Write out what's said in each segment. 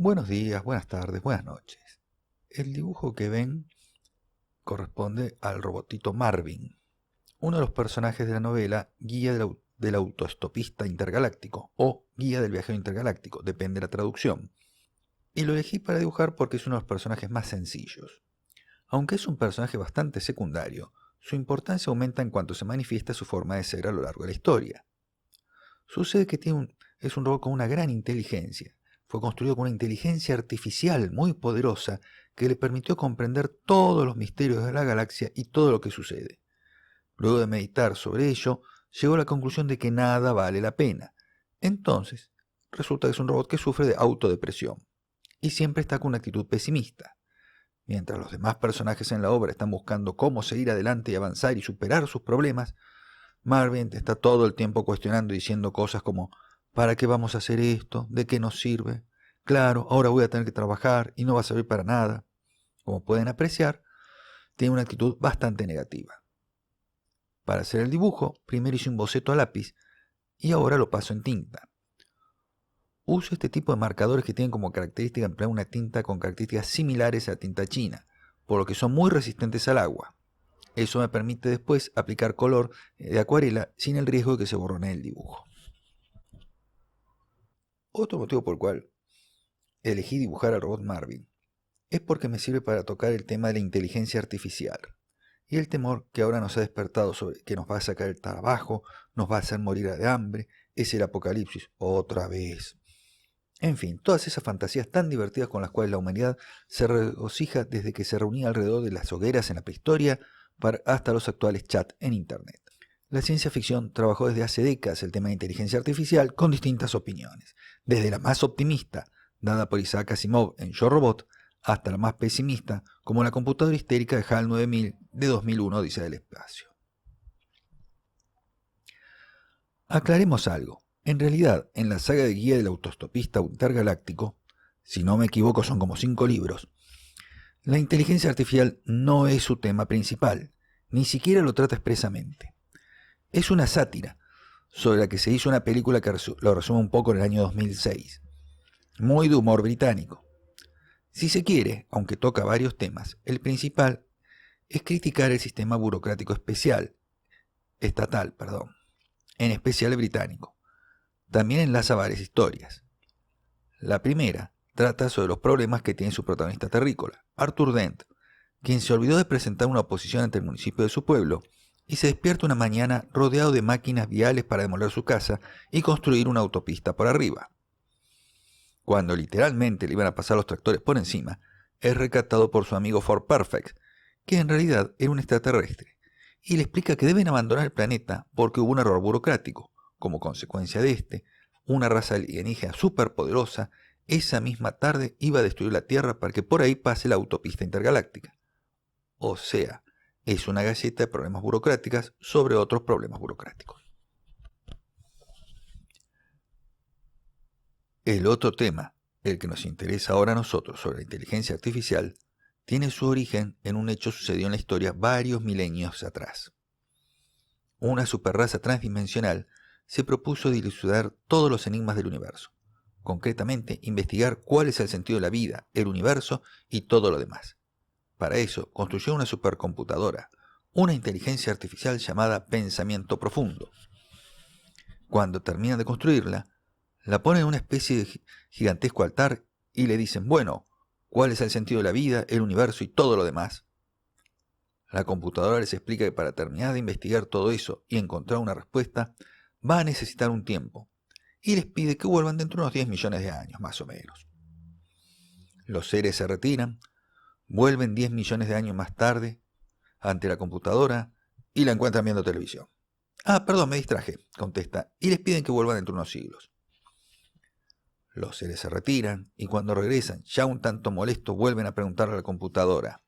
Buenos días, buenas tardes, buenas noches. El dibujo que ven corresponde al robotito Marvin, uno de los personajes de la novela Guía del Autoestopista Intergaláctico o Guía del Viajero Intergaláctico, depende de la traducción. Y lo elegí para dibujar porque es uno de los personajes más sencillos. Aunque es un personaje bastante secundario, su importancia aumenta en cuanto se manifiesta su forma de ser a lo largo de la historia. Sucede que es un robot con una gran inteligencia. Fue construido con una inteligencia artificial muy poderosa que le permitió comprender todos los misterios de la galaxia y todo lo que sucede. Luego de meditar sobre ello, llegó a la conclusión de que nada vale la pena. Entonces, resulta que es un robot que sufre de autodepresión y siempre está con una actitud pesimista. Mientras los demás personajes en la obra están buscando cómo seguir adelante y avanzar y superar sus problemas, Marvin está todo el tiempo cuestionando y diciendo cosas como ¿para qué vamos a hacer esto? ¿De qué nos sirve? Claro, ahora voy a tener que trabajar y no va a servir para nada. Como pueden apreciar, tiene una actitud bastante negativa. Para hacer el dibujo, primero hice un boceto a lápiz y ahora lo paso en tinta. Uso este tipo de marcadores que tienen como característica emplear una tinta con características similares a la tinta china, por lo que son muy resistentes al agua. Eso me permite después aplicar color de acuarela sin el riesgo de que se borrone el dibujo. Otro motivo por el cual elegí dibujar al robot Marvin es porque me sirve para tocar el tema de la inteligencia artificial y el temor que ahora nos ha despertado sobre que nos va a sacar el trabajo, nos va a hacer morir de hambre, es el apocalipsis otra vez. En fin, todas esas fantasías tan divertidas con las cuales la humanidad se regocija desde que se reunía alrededor de las hogueras en la prehistoria hasta los actuales chats en Internet. La ciencia ficción trabajó desde hace décadas el tema de inteligencia artificial con distintas opiniones, desde la más optimista, dada por Isaac Asimov en Yo Robot, hasta la más pesimista, como la computadora histérica de HAL 9000 de 2001 Odisea del Espacio. Aclaremos algo. En realidad, en la saga de Guía del Autostopista Intergaláctico, si no me equivoco son como 5 libros, la inteligencia artificial no es su tema principal, ni siquiera lo trata expresamente. Es una sátira, sobre la que se hizo una película que lo resume un poco en el año 2006, muy de humor británico. Si se quiere, aunque toca varios temas, el principal es criticar el sistema burocrático estatal, en especial el británico. También enlaza varias historias. La primera trata sobre los problemas que tiene su protagonista terrícola, Arthur Dent, quien se olvidó de presentar una oposición ante el municipio de su pueblo y se despierta una mañana rodeado de máquinas viales para demoler su casa y construir una autopista por arriba. Cuando literalmente le iban a pasar los tractores por encima, es rescatado por su amigo Ford Perfect, que en realidad era un extraterrestre, y le explica que deben abandonar el planeta porque hubo un error burocrático. Como consecuencia de este, una raza alienígena superpoderosa esa misma tarde iba a destruir la Tierra para que por ahí pase la autopista intergaláctica. O sea, es una galleta de problemas burocráticas sobre otros problemas burocráticos. El otro tema, el que nos interesa ahora a nosotros sobre la inteligencia artificial, tiene su origen en un hecho sucedido en la historia varios milenios atrás. Una superraza transdimensional se propuso dilucidar todos los enigmas del universo, concretamente investigar cuál es el sentido de la vida, el universo y todo lo demás. Para eso construyó una supercomputadora, una inteligencia artificial llamada Pensamiento Profundo. Cuando terminan de construirla, la ponen en una especie de gigantesco altar y le dicen, bueno, ¿cuál es el sentido de la vida, el universo y todo lo demás? La computadora les explica que para terminar de investigar todo eso y encontrar una respuesta, va a necesitar un tiempo, y les pide que vuelvan dentro de unos 10 millones de años, más o menos. Los seres se retiran, vuelven 10 millones de años más tarde, ante la computadora, y la encuentran viendo televisión. Ah, perdón, me distraje, contesta, y les piden que vuelvan dentro de unos siglos. Los seres se retiran, y cuando regresan, ya un tanto molestos, vuelven a preguntarle a la computadora,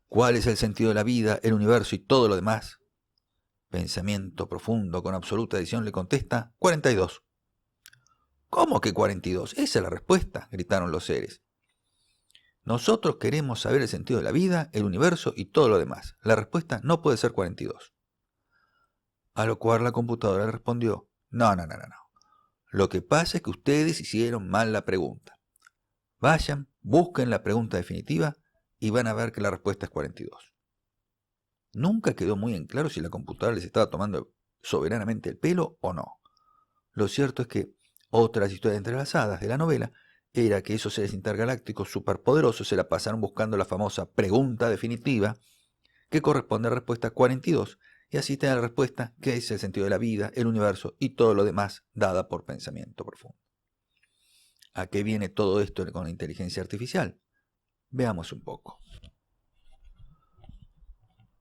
¿cuál es el sentido de la vida, el universo y todo lo demás? Pensamiento Profundo con absoluta decisión le contesta 42. ¿Cómo que 42? Esa es la respuesta, gritaron los seres. Nosotros queremos saber el sentido de la vida, el universo y todo lo demás. La respuesta no puede ser 42. A lo cual la computadora le respondió, no. Lo que pasa es que ustedes hicieron mal la pregunta. Vayan, busquen la pregunta definitiva y van a ver que la respuesta es 42. Nunca quedó muy en claro si la computadora les estaba tomando soberanamente el pelo o no. Lo cierto es que otras historias entrelazadas de la novela era que esos seres intergalácticos superpoderosos se la pasaron buscando la famosa pregunta definitiva que corresponde a la respuesta 42 y así te da la respuesta que es el sentido de la vida, el universo y todo lo demás dada por pensamiento profundo. ¿A qué viene todo esto con la inteligencia artificial? Veamos un poco.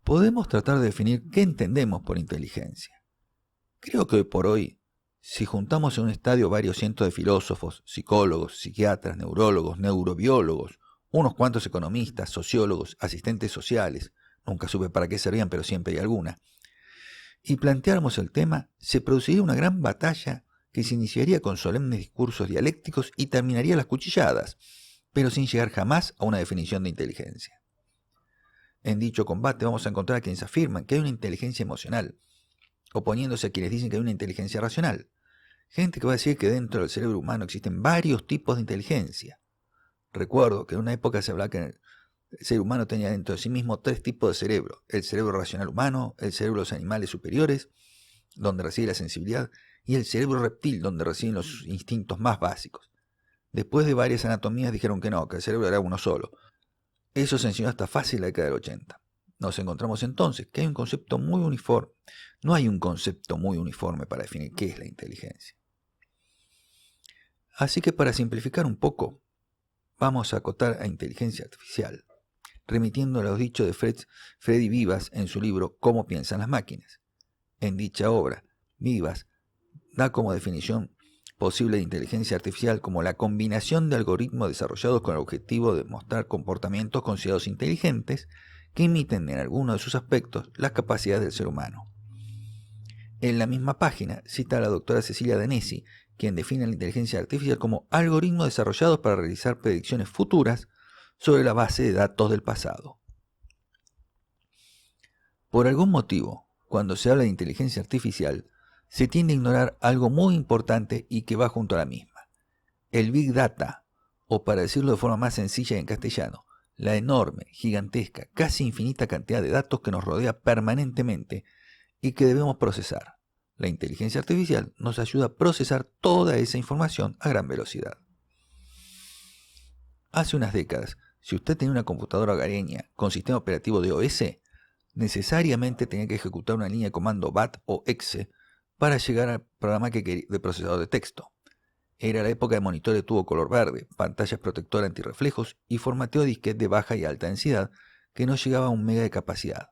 Podemos tratar de definir qué entendemos por inteligencia. Creo que hoy por hoy, si juntamos en un estadio varios cientos de filósofos, psicólogos, psiquiatras, neurólogos, neurobiólogos, unos cuantos economistas, sociólogos, asistentes sociales, nunca supe para qué servían, pero siempre hay alguna, y planteáramos el tema, se produciría una gran batalla que se iniciaría con solemnes discursos dialécticos y terminaría a las cuchilladas, pero sin llegar jamás a una definición de inteligencia. En dicho combate vamos a encontrar a quienes afirman que hay una inteligencia emocional, oponiéndose a quienes dicen que hay una inteligencia racional. Gente que va a decir que dentro del cerebro humano existen varios tipos de inteligencia. Recuerdo que en una época se hablaba que el ser humano tenía dentro de sí mismo 3 tipos de cerebro. El cerebro racional humano, el cerebro de los animales superiores, donde reside la sensibilidad, y el cerebro reptil, donde residen los instintos más básicos. Después de varias anatomías dijeron que no, que el cerebro era uno solo. Eso se enseñó hasta fácil la década del 80. Nos encontramos entonces que hay un concepto muy uniforme. No hay un concepto muy uniforme para definir qué es la inteligencia. Así que para simplificar un poco, vamos a acotar a inteligencia artificial, remitiendo a los dichos de Freddy Vivas en su libro Cómo piensan las máquinas. En dicha obra, Vivas da como definición posible de inteligencia artificial como la combinación de algoritmos desarrollados con el objetivo de mostrar comportamientos considerados inteligentes que imiten en alguno de sus aspectos las capacidades del ser humano. En la misma página cita a la doctora Cecilia Danesi, quien define la inteligencia artificial como algoritmos desarrollados para realizar predicciones futuras sobre la base de datos del pasado. Por algún motivo, cuando se habla de inteligencia artificial, se tiende a ignorar algo muy importante y que va junto a la misma. El Big Data, o para decirlo de forma más sencilla y en castellano, la enorme, gigantesca, casi infinita cantidad de datos que nos rodea permanentemente y que debemos procesar. La inteligencia artificial nos ayuda a procesar toda esa información a gran velocidad. Hace unas décadas, si usted tenía una computadora hogareña con sistema operativo de OS, necesariamente tenía que ejecutar una línea de comando BAT o EXE para llegar al programa de procesador de texto. Era la época de monitores de tubo color verde, pantallas protectoras antirreflejos y formateo de disquete de baja y alta densidad que no llegaba a 1 mega de capacidad.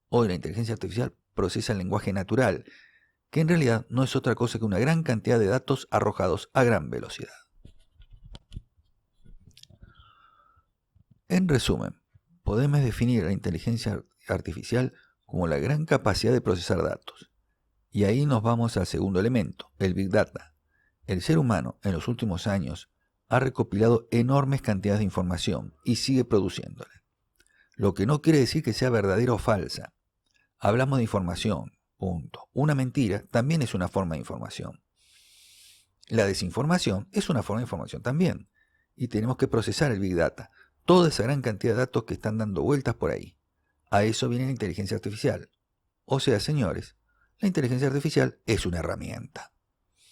Hoy la inteligencia artificial procesa el lenguaje natural, que en realidad no es otra cosa que una gran cantidad de datos arrojados a gran velocidad. En resumen, podemos definir la inteligencia artificial como la gran capacidad de procesar datos. Y ahí nos vamos al segundo elemento, el Big Data. El ser humano en los últimos años ha recopilado enormes cantidades de información y sigue produciéndola. Lo que no quiere decir que sea verdadera o falsa. Hablamos de información, punto. Una mentira también es una forma de información. La desinformación es una forma de información también. Y tenemos que procesar el Big Data, toda esa gran cantidad de datos que están dando vueltas por ahí. A eso viene la inteligencia artificial. O sea, señores, la inteligencia artificial es una herramienta.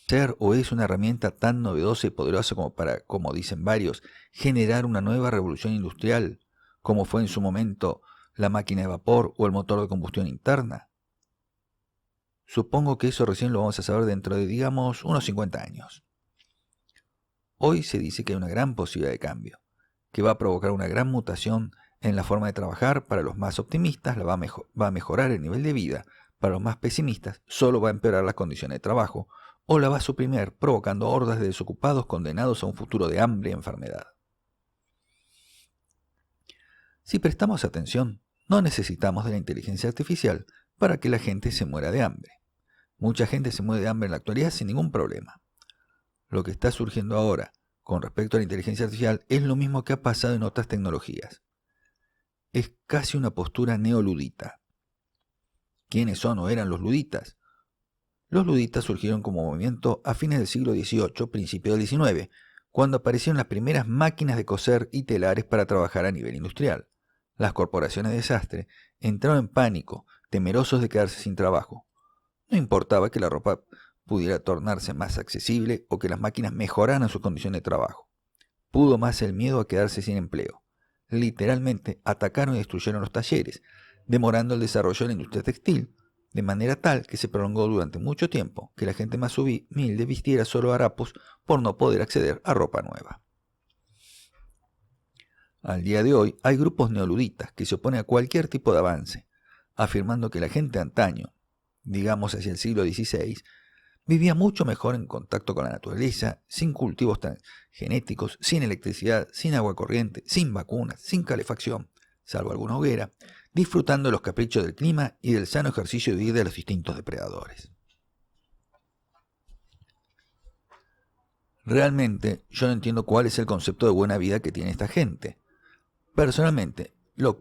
Ser o es una herramienta tan novedosa y poderosa como para, como dicen varios, generar una nueva revolución industrial, como fue en su momento la máquina de vapor o el motor de combustión interna. Supongo que eso recién lo vamos a saber dentro de, digamos, unos 50 años. Hoy se dice que hay una gran posibilidad de cambio, que va a provocar una gran mutación en la forma de trabajar. Para los más optimistas va a mejorar el nivel de vida, para los más pesimistas solo va a empeorar las condiciones de trabajo, o la va a suprimir, provocando hordas de desocupados condenados a un futuro de hambre y enfermedad. Si prestamos atención, no necesitamos de la inteligencia artificial para que la gente se muera de hambre. Mucha gente se muere de hambre en la actualidad sin ningún problema. Lo que está surgiendo ahora con respecto a la inteligencia artificial es lo mismo que ha pasado en otras tecnologías. Es casi una postura neoludita. ¿Quiénes son o eran los luditas? Los luditas surgieron como movimiento a fines del siglo XVIII, principio del XIX, cuando aparecieron las primeras máquinas de coser y telares para trabajar a nivel industrial. Las corporaciones de sastre entraron en pánico, temerosos de quedarse sin trabajo. No importaba que la ropa pudiera tornarse más accesible o que las máquinas mejoraran su condición de trabajo. Pudo más el miedo a quedarse sin empleo. Literalmente atacaron y destruyeron los talleres, demorando el desarrollo de la industria textil, de manera tal que se prolongó durante mucho tiempo que la gente más humilde vistiera solo harapos por no poder acceder a ropa nueva. Al día de hoy hay grupos neoluditas que se oponen a cualquier tipo de avance, afirmando que la gente de antaño, digamos hacia el siglo XVI, vivía mucho mejor en contacto con la naturaleza, sin cultivos tan genéticos, sin electricidad, sin agua corriente, sin vacunas, sin calefacción, salvo alguna hoguera, disfrutando de los caprichos del clima y del sano ejercicio de huir de los distintos depredadores. Realmente, yo no entiendo cuál es el concepto de buena vida que tiene esta gente. Personalmente,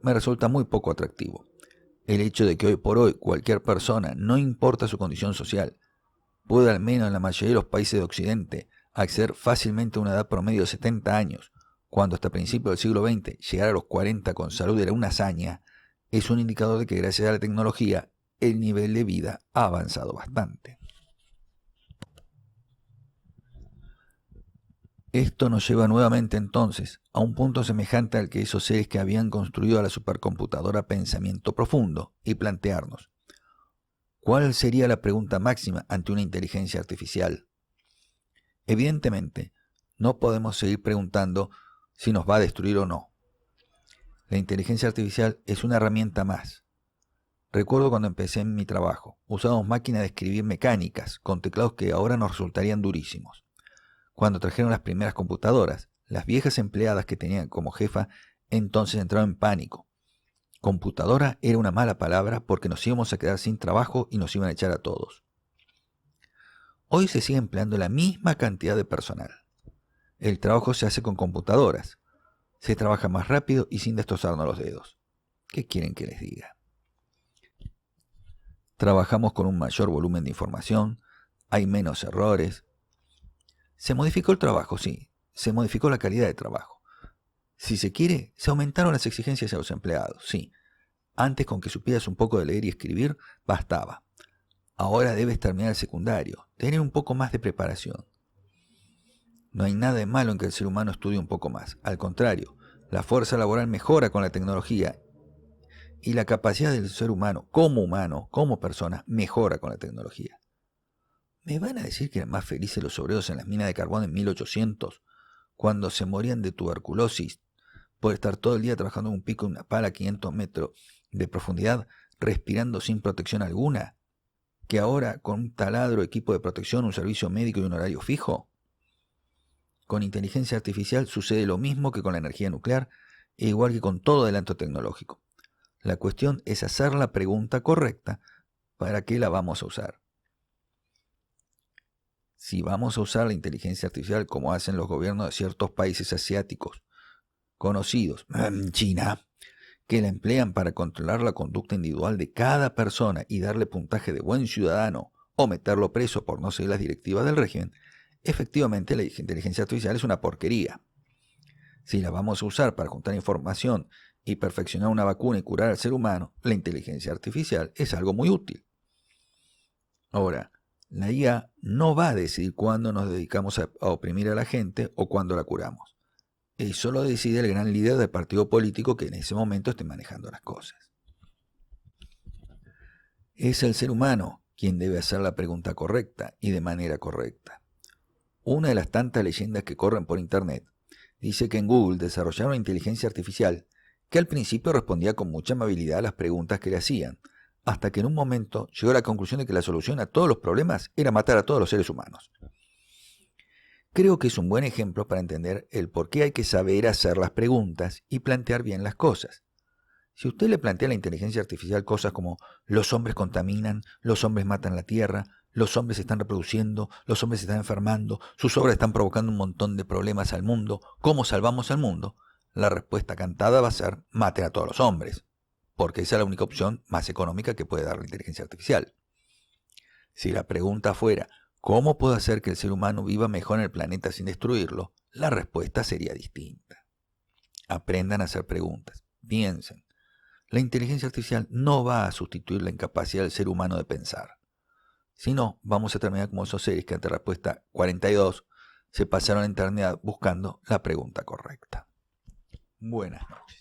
me resulta muy poco atractivo. El hecho de que hoy por hoy cualquier persona, no importa su condición social, pueda al menos en la mayoría de los países de Occidente acceder fácilmente a una edad promedio de 70 años, cuando hasta principios del siglo XX llegar a los 40 con salud era una hazaña, es un indicador de que gracias a la tecnología el nivel de vida ha avanzado bastante. Esto nos lleva nuevamente entonces a un punto semejante al que esos seres que habían construido a la supercomputadora pensamiento profundo y plantearnos, ¿cuál sería la pregunta máxima ante una inteligencia artificial? Evidentemente, no podemos seguir preguntando si nos va a destruir o no. La inteligencia artificial es una herramienta más. Recuerdo cuando empecé en mi trabajo, usábamos máquinas de escribir mecánicas con teclados que ahora nos resultarían durísimos. Cuando trajeron las primeras computadoras, las viejas empleadas que tenían como jefa entonces entraron en pánico. Computadora era una mala palabra porque nos íbamos a quedar sin trabajo y nos iban a echar a todos. Hoy se sigue empleando la misma cantidad de personal. El trabajo se hace con computadoras. Se trabaja más rápido y sin destrozarnos los dedos. ¿Qué quieren que les diga? Trabajamos con un mayor volumen de información, hay menos errores. Se modificó el trabajo, sí. Se modificó la calidad de trabajo. Si se quiere, se aumentaron las exigencias a los empleados, sí. Antes, con que supieras un poco de leer y escribir, bastaba. Ahora debes terminar el secundario, tener un poco más de preparación. No hay nada de malo en que el ser humano estudie un poco más. Al contrario, la fuerza laboral mejora con la tecnología y la capacidad del ser humano, como persona, mejora con la tecnología. ¿Me van a decir que eran más felices los obreros en las minas de carbón en 1800, cuando se morían de tuberculosis por estar todo el día trabajando en un pico de una pala a 500 metros de profundidad, respirando sin protección alguna, que ahora con un taladro, equipo de protección, un servicio médico y un horario fijo? Con inteligencia artificial sucede lo mismo que con la energía nuclear, e igual que con todo adelanto tecnológico. La cuestión es hacer la pregunta correcta, ¿para qué la vamos a usar? Si vamos a usar la inteligencia artificial como hacen los gobiernos de ciertos países asiáticos conocidos, China, que la emplean para controlar la conducta individual de cada persona y darle puntaje de buen ciudadano o meterlo preso por no seguir las directivas del régimen, efectivamente la inteligencia artificial es una porquería. Si la vamos a usar para juntar información y perfeccionar una vacuna y curar al ser humano, la inteligencia artificial es algo muy útil. Ahora, la IA no va a decidir cuándo nos dedicamos a oprimir a la gente o cuándo la curamos. Eso lo decide el gran líder del partido político que en ese momento esté manejando las cosas. Es el ser humano quien debe hacer la pregunta correcta y de manera correcta. Una de las tantas leyendas que corren por internet dice que en Google desarrollaron una inteligencia artificial que al principio respondía con mucha amabilidad a las preguntas que le hacían, hasta que en un momento llegó a la conclusión de que la solución a todos los problemas era matar a todos los seres humanos. Creo que es un buen ejemplo para entender el por qué hay que saber hacer las preguntas y plantear bien las cosas. Si usted le plantea a la inteligencia artificial cosas como los hombres contaminan, los hombres matan la tierra, los hombres se están reproduciendo, los hombres se están enfermando, sus obras están provocando un montón de problemas al mundo, ¿cómo salvamos al mundo? La respuesta cantada va a ser maten a todos los hombres, porque esa es la única opción más económica que puede dar la inteligencia artificial. Si la pregunta fuera ¿cómo puedo hacer que el ser humano viva mejor en el planeta sin destruirlo?, la respuesta sería distinta. Aprendan a hacer preguntas. Piensen. La inteligencia artificial no va a sustituir la incapacidad del ser humano de pensar. Si no, vamos a terminar como esos seres que ante la respuesta 42 se pasaron la eternidad buscando la pregunta correcta. Buenas noches.